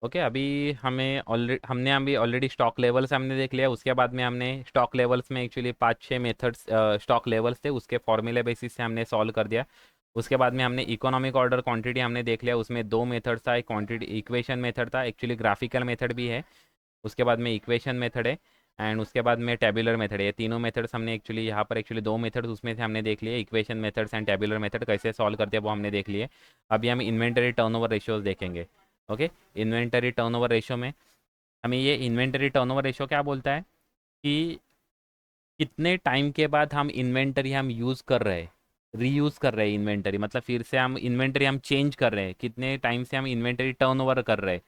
Okay, अभी हमने अभी ऑलरेडी स्टॉक लेवल्स हमने देख लिया। उसके बाद में हमने स्टॉक लेवल्स में एक्चुअली 5-6 मेथड्स स्टॉक लेवल्स थे, उसके फॉर्मूले बेसिस से हमने सॉल्व कर दिया। उसके बाद में हमने इकोनॉमिक ऑर्डर क्वांटिटी हमने देख लिया, उसमें दो मेथड था, एक क्वांटिटी इक्वेशन मेथड था, एक्चुअली ग्राफिकल मेथड भी है। उसके बाद में इक्वेशन मेथड है, एंड उसके बाद में टेबुलर मेथड है। ये तीनों मेथड्स हमने एक्चुअली यहाँ पर एक्चुअली दो मेथड्स उसमें से हमने देख लिए, equation methods and tabular method कैसे सॉल्व करते हैं वो हमने देख लिए। अभी हम इन्वेंटरी टर्नओवर रेशियोज देखेंगे। ओके, इन्वेंटरी टर्नओवर रेशियो में हमें ये इन्वेंटरी टर्नओवर रेशियो क्या बोलता है कि कितने टाइम के बाद हम इन्वेंटरी हम यूज़ कर रहे हैं, रीयूज़ कर रहे हैं इन्वेंटरी, मतलब फिर से हम इन्वेंटरी हम चेंज कर रहे हैं, कितने टाइम से हम इन्वेंटरी टर्नओवर कर रहे हैं।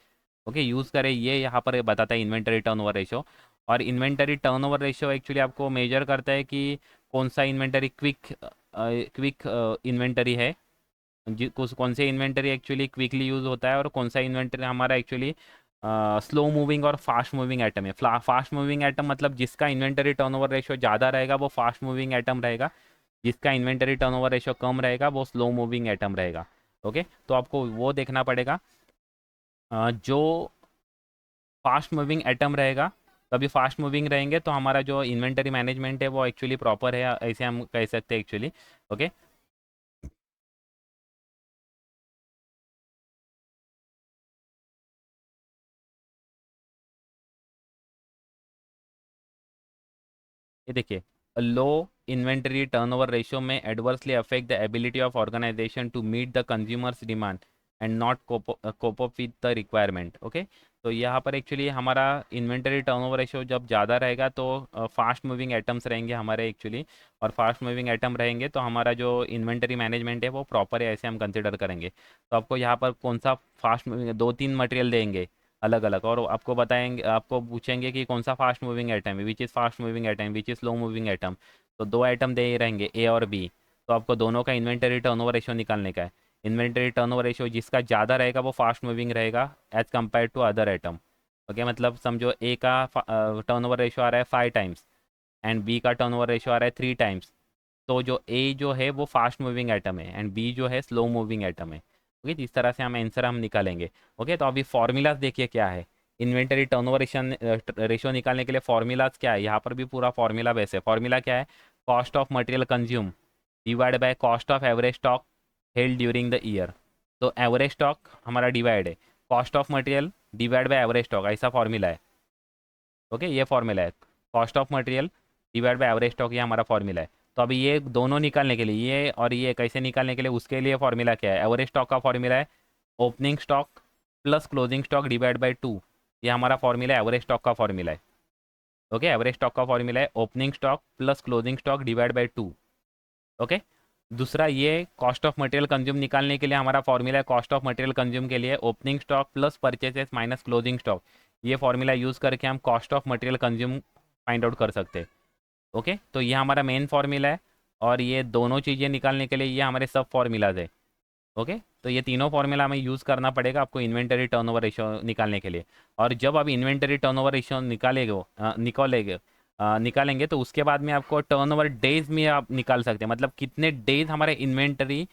ओके, यूज़ करें, ये यहाँ पर बताता है इन्वेंटरी टर्नओवर रेशियो। और इन्वेंटरी टर्नओवर रेशियो एक्चुअली आपको मेजर करता है कि कौन सा इन्वेंटरी क्विक इन्वेंटरी है, कौन से इन्वेंटरी एक्चुअली क्विकली यूज़ होता है, और कौन सा इन्वेंटरी हमारा एक्चुअली स्लो मूविंग और फास्ट मूविंग आइटम है। फास्ट मूविंग आइटम मतलब जिसका इन्वेंटरी टर्नओवर रेशियो ज़्यादा रहेगा वो फास्ट मूविंग आइटम रहेगा, जिसका इन्वेंटरी टर्नओवर रेशियो कम रहेगा वो स्लो मूविंग आइटम रहेगा। ओके, तो आपको वो देखना पड़ेगा। जो फास्ट मूविंग आइटम रहेगा, तभी फास्ट मूविंग रहेंगे तो हमारा जो इन्वेंटरी मैनेजमेंट है वो एक्चुअली प्रॉपर है, ऐसे हम कह सकते हैं एक्चुअली। ओके, ये देखिए, low inventory turnover ratio may adversely affect the ability of organisation to meet the consumers demand and not cope up with the requirement. Okay, तो यहाँ पर एक्चुअली हमारा इन्वेंटरी टर्नओवर रेशियो जब ज़्यादा रहेगा तो फास्ट मूविंग आइटम्स रहेंगे हमारे एक्चुअली, और फास्ट मूविंग आइटम रहेंगे तो हमारा जो इन्वेंटरी मैनेजमेंट है वो प्रॉपर है, ऐसे हम कंसिडर करेंगे। तो आपको यहाँ पर कौन सा फास्ट मूविंग, दो तीन मटेरियल देंगे अलग अलग, और आपको बताएंगे, आपको पूछेंगे कि कौन सा फास्ट मूविंग आइटम है, which is fast moving item, which is slow moving item. तो दो आइटम दे ही रहेंगे, ए और बी। तो आपको दोनों का इन्वेंटरी टर्नओवर रेशियो निकालने का है। इन्वेंटरी टर्नओवर रेशियो जिसका ज़्यादा रहेगा वो फास्ट मूविंग रहेगा as compare to other item. Okay, मतलब समझो ए का टर्नओवर रेशियो आ रहा है 5 टाइम्स, एंड बी का टर्नओवर रेशियो आ रहा है 3 टाइम्स। तो जो ए जो है वो फास्ट मूविंग आइटम है, एंड बी जो है स्लो मूविंग आइटम है। ओके, इस तरह से हम आंसर हम निकालेंगे। ओके, तो अभी फॉर्मूलाज देखिए क्या है। इन्वेंटरी टर्नओवर रेशियो निकालने के लिए फॉर्मूलाज क्या है, यहाँ पर भी पूरा फॉर्मूला बेस है। फॉर्मूला क्या है, cost of material consume divide by cost of average stock held during the year. तो एवरेज स्टॉक हमारा डिवाइड है, cost of material divide by average stock, ऐसा फॉर्मूला है। ओके, ये फॉर्मूला है, cost of material divide by average stock, ये हमारा formula है। तो अभी ये दोनों निकालने के लिए, ये और ये कैसे निकालने के लिए, उसके लिए फॉर्मूला क्या है, एवरेज स्टॉक का फॉर्मूला है opening stock plus closing stock divide by 2। ये हमारा फॉर्मूला है, एवरेज स्टॉक का फॉर्मूला है। ओके, एवरेज स्टॉक का फॉर्मूला है opening stock plus closing stock divide by 2। Okay, दूसरा ये कॉस्ट ऑफ मटेरियल कंज्यूम निकालने के लिए हमारा फॉर्मूला है, कॉस्ट ऑफ मटेरियल कंज्यूम के लिए opening stock plus purchases minus closing stock. ये फॉर्मूला यूज़ करके हम cost of material consume find out कर सकते हैं। ओके, तो ये हमारा मेन फार्मूला है, और ये दोनों चीज़ें निकालने के लिए ये हमारे सब फार्मूलाज है। ओके, तो ये तीनों फार्मूला हमें यूज़ करना पड़ेगा आपको इन्वेंटरी टर्नओवर रेशियो निकालने के लिए। और जब आप इन्वेंटरी टर्नओवर रेशियो निकालेंगे तो उसके बाद में आपको टर्नओवर डेज में आप निकाल सकते हैं, मतलब कितने डेज हमारे इन्वेंटरी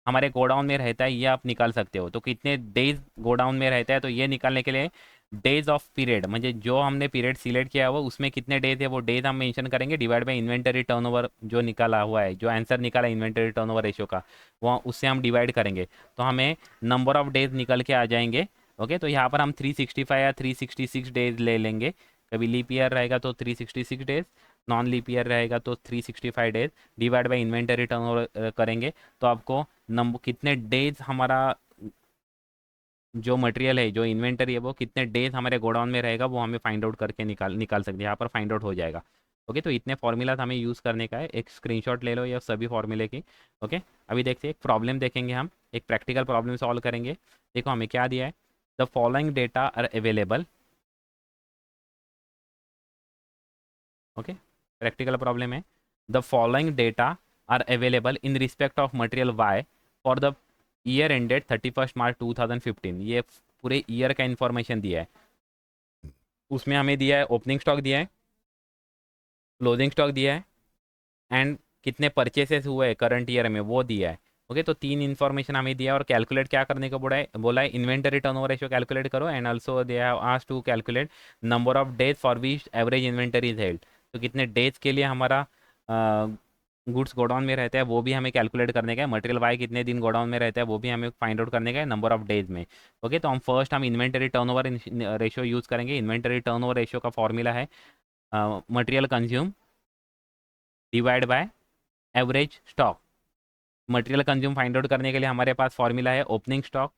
हमारे गोडाउन में रहता है ये आप निकाल सकते हो। तो कितने डेज गोडाउन में रहता है, तो ये निकालने के लिए डेज ऑफ पीरियड, म्हणजे जो हमने पीरियड सिलेक्ट किया हुआ उसमें कितने डेज है वो डेज हम मेंशन करेंगे, डिवाइड बाय इन्वेंटरी टर्नओवर जो निकाला हुआ है, जो आंसर निकाला इन्वेंटरी टर्नओवर रेशियो का, वो उससे हम डिवाइड करेंगे तो हमें नंबर ऑफ डेज निकल के आ जाएंगे। ओके, तो यहाँ पर हम 365 या 366 डेज ले लेंगे। कभी लीप ईयर रहेगा तो 366 डेज, नॉन लीप ईयर रहेगा तो 365 days, divide by inventory turnover करेंगे तो आपको नंबर कितने डेज हमारा जो मटेरियल है, जो इन्वेंटरी है, वो कितने डेज हमारे गोडाउन में रहेगा वो हमें फाइंड आउट करके निकाल निकाल सकते हैं, यहाँ पर फाइंड आउट हो जाएगा। ओके, तो इतने फॉर्मूलाज हमें यूज़ करने का है, एक स्क्रीनशॉट ले लो ये सभी फॉर्मूले की। ओके, अभी देखते हैं एक प्रॉब्लम देखेंगे, हम एक प्रैक्टिकल प्रॉब्लम सॉल्व करेंगे। देखो हमें क्या दिया है, the following data are available. Okay, practical problem है, the following data are available in respect of material Y for the year ended 31 March 2015। ये पूरे ईयर का इन्फॉर्मेशन दिया है, उसमें हमें दिया है ओपनिंग स्टॉक दिया है, क्लोजिंग स्टॉक दिया है, एंड कितने परचेसेस हुए करंट ईयर में वो दिया है। ओके, तो तीन इन्फॉर्मेशन हमें दिया और कैलकुलेट क्या करने को बोला है इन्वेंटरी टर्नओवर रेशियो कैलकुलेट करो, and also they have asked to calculate number of days for which average inventory is held. तो कितने डेज के लिए हमारा गुड्स गोडाउन में रहता है वो भी हमें कैलकुलेट करने का है, मटेरियल वाई कितने दिन गोडाउन में रहता है वो भी हमें फाइंड आउट करने का है नंबर ऑफ डेज में। ओके, तो हम इन्वेंटरी टर्नओवर रेशियो यूज़ करेंगे। इन्वेंटरी टर्नओवर रेशियो का फॉर्मूला है material consume divide by average stock. Material consume find out करने के लिए हमारे पास फॉर्मूला है opening stock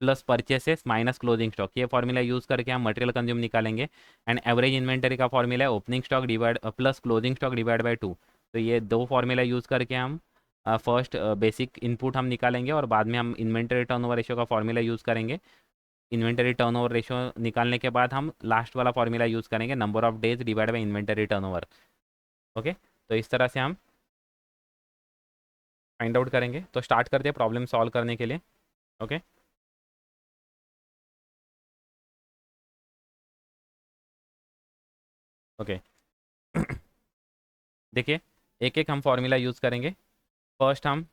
plus purchases minus closing stock. ये फॉर्मूला यूज़ करके हम मटेरियल कंज्यूम निकालेंगे। एंड एवरेज इन्वेंटरी का फॉर्मूला है opening stock divide plus closing stock divide by 2। तो ये दो फॉर्मूला यूज़ करके हम फर्स्ट बेसिक इनपुट हम निकालेंगे और बाद में हम इन्वेंटरी टर्नओवर रेशियो का फॉर्मूला यूज़ करेंगे। इन्वेंटरी टर्नओवर रेशियो निकालने के बाद हम लास्ट वाला फॉर्मूला यूज़ करेंगे number of days divide by inventory turnover. Okay, तो इस तरह से हम फाइंड आउट करेंगे। तो स्टार्ट करते हैं प्रॉब्लम सॉल्व करने के लिए। Okay, okay. देखिए, एक एक हम फॉर्मूला यूज़ करेंगे। फर्स्ट हम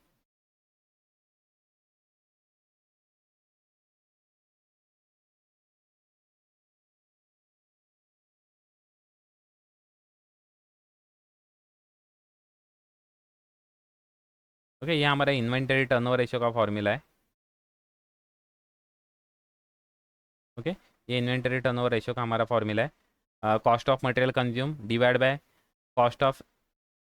ओके, ये हमारा इन्वेंटरी टर्नओवर रेशियो का फॉर्मूला है। ओके, ये इन्वेंटरी टर्नओवर रेशियो का हमारा फॉर्मूला है cost of material consume divide by cost of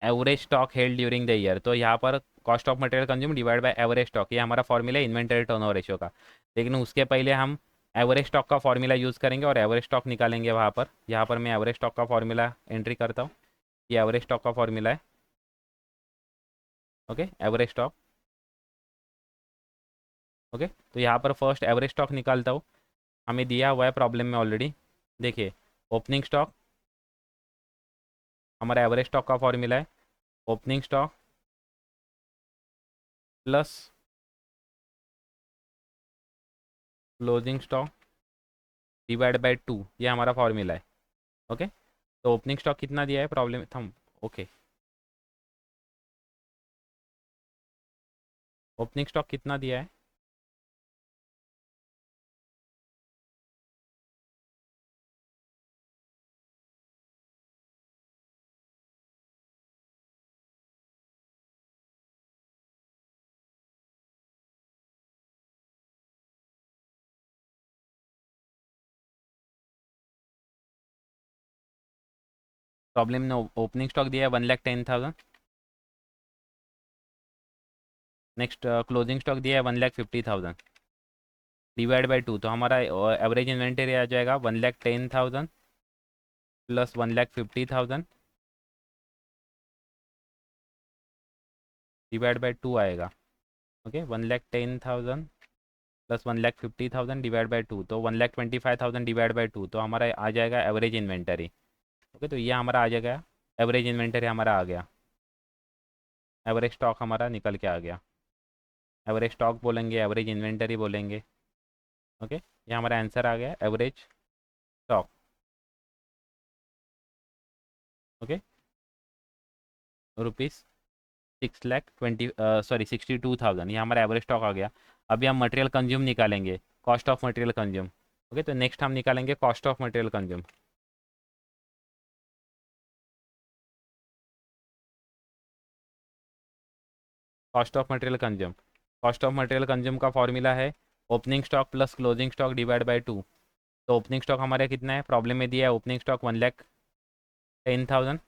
average stock held during the year. तो यहाँ पर cost of material consume divide by average stock, ये हमारा फॉर्मूला है इन्वेंटरी टर्नओवर रेशियो का। लेकिन उसके पहले हम एवरेज स्टॉक का फॉर्मूला यूज़ करेंगे और एवरेज स्टॉक निकालेंगे वहाँ पर। यहाँ पर मैं एवरेज स्टॉक का फॉर्मूला एंट्री करता हूँ। ये एवरेज स्टॉक का फॉर्मूला है। Okay, average stock. ओके, तो यहाँ पर फर्स्ट एवरेज स्टॉक निकालता हूँ। हमें दिया हुआ है प्रॉब्लम में ऑलरेडी। देखिए, ओपनिंग स्टॉक, हमारा एवरेज स्टॉक का फॉर्मूला है opening stock plus closing stock divide by 2, ये हमारा फॉर्मूला है। ओके, तो ओपनिंग स्टॉक कितना दिया है प्रॉब्लम थम। ओके, ओपनिंग स्टॉक कितना दिया है। प्रॉब्लम ने ओपनिंग स्टॉक दिया है 1,10,000। नेक्स्ट क्लोजिंग स्टॉक दिया है 1,50,000 डिवाइड बाई 2। तो हमारा एवरेज इन्वेंटरी आ जाएगा 1,10,000 प्लस 1,50,000 डिवाइड बाई 2 आएगा। ओके, 1,10,000 प्लस 1,50,000 डिवाइड बाई 2, तो 1,25,000 डिवाइड बाई 2, तो हमारा आ जाएगा एवरेज इन्वेंटरी। ओके, तो ये हमारा आ जाएगा एवरेज इन्वेंटरी हमारा आ गया। एवरेज स्टॉक हमारा निकल के आ गया। एवरेज स्टॉक बोलेंगे, एवरेज इन्वेंटरी बोलेंगे। ओके, ये हमारा आंसर आ गया average stock. Okay, rupees 6,20 sorry 62,000, ये हमारा एवरेज स्टॉक आ गया। अभी हम मटेरियल कंज्यूम निकालेंगे, cost of material consume. Okay, तो नेक्स्ट हम निकालेंगे cost of material consume. Cost of material consume, cost of material consume का फॉर्मूला है opening stock plus closing stock divide by 2। तो ओपनिंग स्टॉक हमारे कितना है, प्रॉब्लम में दिया है opening stock 1,10,000।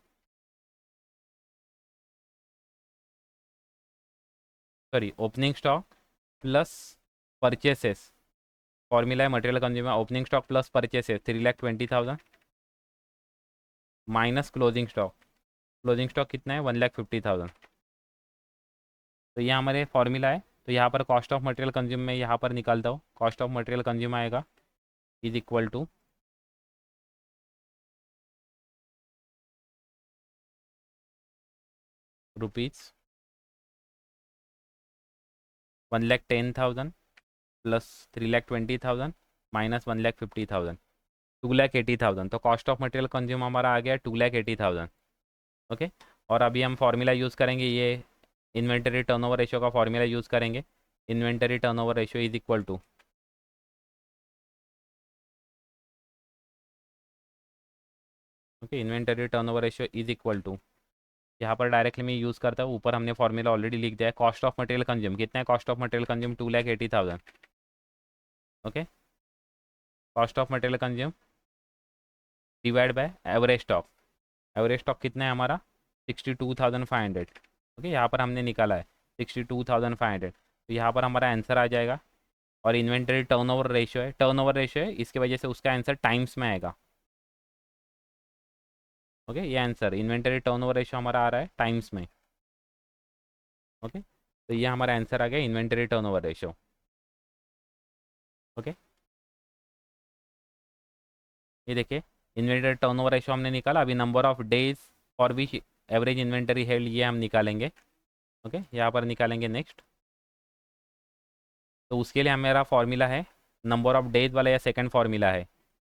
Sorry, opening stock plus purchases, formula है material consumer opening stock plus purchases 3,20,000 minus closing stock. Closing stock कितना है 1,50,000। तो ये हमारे फॉर्मूला है। तो यहाँ पर कॉस्ट ऑफ मटेरियल कंज्यूम में यहाँ पर निकालता हूँ, कॉस्ट ऑफ मटेरियल कंज्यूम आएगा is equal to rupees 1,10,000 plus 3,20,000 minus 1,50,000 2,80,000। तो कॉस्ट ऑफ मटेरियल कंज्यूम हमारा आ गया 2,80,000। ओके, और अभी हम फॉर्मूला यूज़ करेंगे ये इन्वेंटरी टर्नओवर रेशियो का फॉर्मूला यूज़ करेंगे। Inventory turnover ratio is equal to, okay, inventory turnover ratio is equal to, यहाँ पर डायरेक्टली मैं यूज़ करता हूँ, ऊपर हमने फॉर्मूला ऑलरेडी लिख दिया है। कॉस्ट ऑफ मटेरियल कंज्यूम कितना है? Cost of material consume 2,80,000। Okay, cost of material consume divide by average stock. Average stock कितना है हमारा? 62,500। ओके, यहाँ पर हमने निकाला है 62,500, तो यहाँ पर हमारा आंसर आ जाएगा। और इन्वेंटरी टर्नओवर रेशियो है, टर्नओवर रेशियो है, इसकी वजह से उसका आंसर टाइम्स में आएगा। ओके, ये आंसर इन्वेंटरी टर्नओवर रेशियो हमारा आ रहा है टाइम्स में। ओके, तो ये हमारा आंसर आ गया इन्वेंटरी टर्नओवर रेशियो। ओके, ये देखिए, इन्वेंटरी टर्नओवर रेशियो हमने निकाला। अभी number of days for which average inventory held, ये हम निकालेंगे। ओके, यहाँ पर निकालेंगे नेक्स्ट। तो उसके लिए मेरा फॉर्मूला है नंबर ऑफ डेज वाला, या सेकंड फॉर्मूला है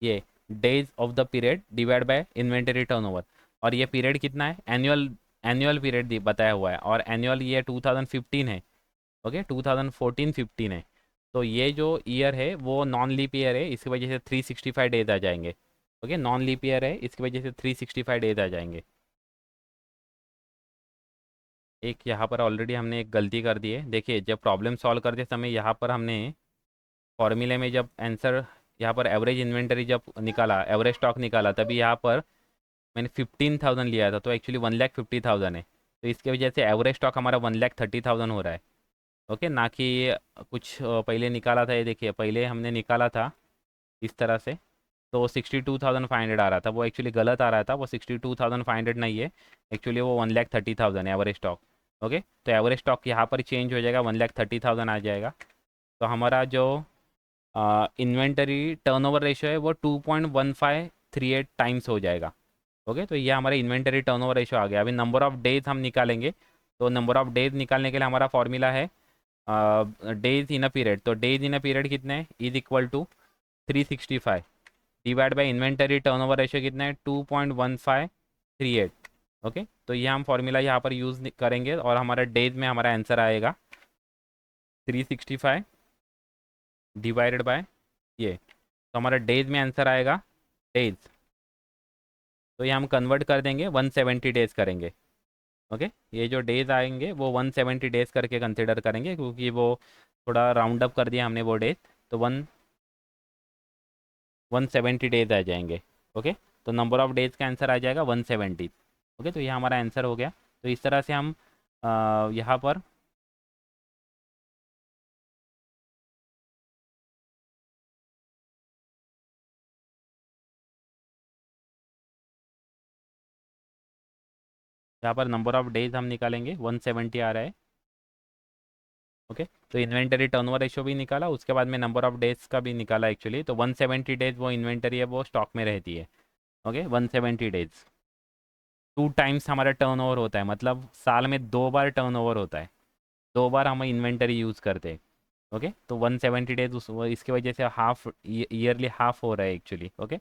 ये, days of the period divide by inventory turnover. और ये पीरियड कितना है? एनुअल, एनुअल पीरियड बताया हुआ है, और एनुअल ये 2015 है। ओके, 2014-15 है। तो ये जो ईयर है वो नॉन लीप ईयर है, इसकी वजह से 365 डेज आ जाएंगे। ओके, नॉन लीप ईयर है, इसकी वजह से 365 डेज आ जाएंगे। एक यहाँ पर ऑलरेडी हमने एक गलती कर दी है। देखिए, जब प्रॉब्लम सॉल्व करते समय यहाँ पर हमने फॉर्मूले में जब आंसर, यहाँ पर एवरेज इन्वेंटरी जब निकाला, एवरेज स्टॉक निकाला, तभी यहाँ पर मैंने 15,000 लिया था, तो एक्चुअली 1,50,000 है। तो इसकी वजह से एवरेज स्टॉक हमारा 1,30,000 हो रहा है। ओके, ना कि कुछ पहले निकाला था। ये देखिए, पहले हमने निकाला था इस तरह से, तो 62,500 आ रहा था, वो एक्चुअली गलत आ रहा था। वो 62,500 नहीं है, एक्चुअली वो 1,30,000 है एवरेज स्टॉक। ओके, तो एवरेज स्टॉक यहाँ पर चेंज हो जाएगा, 1,30,000 आ जाएगा। तो हमारा जो इन्वेंटरी टर्नओवर रेशियो है वो 2.1538 टाइम्स हो जाएगा। ओके, तो ये हमारा इन्वेंटरी टर्नओवर रेशियो आ गया। अभी नंबर ऑफ डेज हम निकालेंगे। तो नंबर ऑफ डेज निकालने के लिए हमारा फॉर्मूला है डेज इन अ पीरियड। तो डेज इन अ पीरियड कितने हैं? Is equal to 365 divide by inventory turnover ratio कितना है? 2.1538। ओके, तो ये हम फॉर्मूला यहाँ पर यूज़ करेंगे, और हमारा डेज में हमारा आंसर आएगा 365 डिवाइडेड बाय ये, तो हमारा डेज में आंसर आएगा डेज। तो ये हम कन्वर्ट कर देंगे, 170 डेज करेंगे। ओके, ये जो डेज आएंगे वो 170 डेज करके कंसिडर करेंगे, क्योंकि वो थोड़ा राउंड अप कर दिया हमने वो डेज। तो 170 डेज आ जाएंगे। ओके, तो नंबर ऑफ डेज का आंसर आ जाएगा 170। ओके, तो ये हमारा आंसर हो गया। तो इस तरह से हम यहाँ पर नंबर ऑफ डेज हम निकालेंगे, 170 आ रहा है। ओके, तो इन्वेंटरी टर्नओवर रेशियो भी निकाला, उसके बाद में नंबर ऑफ डेज का भी निकाला एक्चुअली। तो 170 डेज वो इन्वेंटरी है, वो स्टॉक में रहती है। ओके, 170 डेज, 2 टाइम्स हमारा टर्नओवर होता है, मतलब साल में 2 बार टर्नओवर होता है, 2 बार हम इन्वेंटरी यूज़ करते हैं। ओके, तो 170 डेज इसकी वजह से हाफ ईयरली हाफ हो रहा है एक्चुअली। ओके,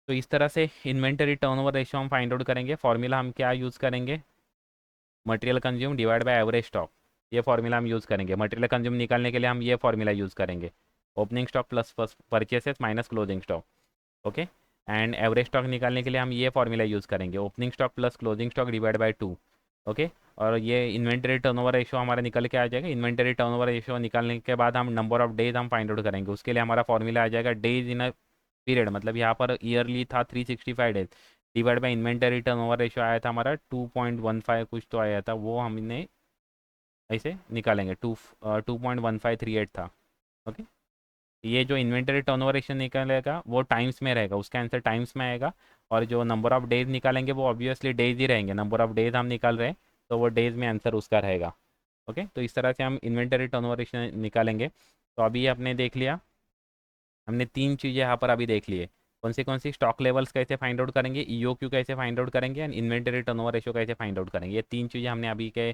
तो इस तरह से इन्वेंटरी टर्नओवर रेशियो हम फाइंड आउट करेंगे। फॉर्मूला हम क्या यूज़ करेंगे? Material consume divide by average stock, ये फॉर्मूला हम यूज़ करेंगे। मटेरियल कंज्यूम निकालने के लिए हम ये फॉर्मूला यूज़ करेंगे, opening stock plus purchases minus closing stock. Okay, and average stock निकालने के लिए हम ये फॉर्मूला यूज़ करेंगे, opening stock plus closing stock divide by 2। Okay, और ये इन्वेंटरी टर्नओवर रेशियो हमारा निकल के आ जाएगा। इन्वेंटरी टर्नओवर रेशियो निकालने के बाद हम नंबर ऑफ डेज हम फाइंड आउट करेंगे, उसके लिए हमारा फॉर्मूला आ जाएगा डेज इन अ पीरियड, मतलब यहाँ पर ईयरली था 365 days, divide by inventory turnover ratio आया था हमारा 2.15 कुछ तो आया था, वो हमने ऐसे निकालेंगे, 2.1538 था। ओके, ये जो इन्वेंटरी टर्नओवर रेशियो निकलेगा वो टाइम्स में रहेगा, उसका आंसर टाइम्स में आएगा। और जो नंबर ऑफ डेज निकालेंगे वो ऑब्वियसली डेज ही रहेंगे, नंबर ऑफ डेज हम निकाल रहे हैं, तो वो डेज में आंसर उसका रहेगा। ओके, तो इस तरह से हम इन्वेंटरी टर्नओवर रेशियो निकालेंगे। तो अभी आपने देख लिया, हमने 3 चीज़ें यहाँ पर अभी देख लिए। कौन सी? स्टॉक लेवल्स कैसे फाइंड आउट करेंगे, ईओक्यू कैसे फाइंड आउट करेंगे, एंड इन्वेंटरी टर्नओवर रेशियो कैसे फाइंड आउट करेंगे। ये 3 चीज़ें हमने अभी के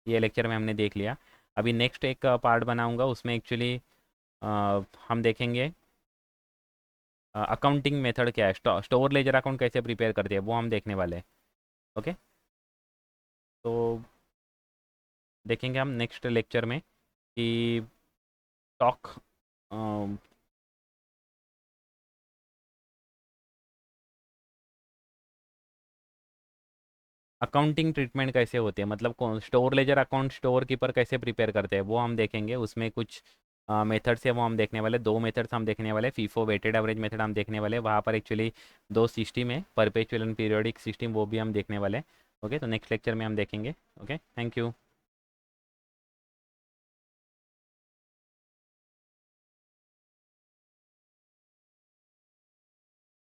ये लेक्चर में हमने देख लिया। अभी नेक्स्ट एक पार्ट बनाऊंगा, उसमें एक्चुअली हम देखेंगे अकाउंटिंग मेथड क्या है, स्टोर लेजर अकाउंट कैसे प्रिपेयर करते हैं, वो हम देखने वाले हैं। ओके, तो देखेंगे हम नेक्स्ट लेक्चर में कि स्टॉक अकाउंटिंग ट्रीटमेंट कैसे होते हैं, मतलब कौन store ledger account store keeper कैसे प्रिपेयर करते हैं वो हम देखेंगे। उसमें कुछ मेथड्स है वो हम देखने वाले, दो मेथड्स हम देखने वाले, फीफो वेटेड एवरेज मेथड हम देखने वाले। वहाँ पर एक्चुअली दो सिस्टम है, परपेचुअल एंड पीरियोडिक सिस्टम, वो भी हम देखने वाले। ओके, तो नेक्स्ट लेक्चर में हम देखेंगे। Okay, thank you.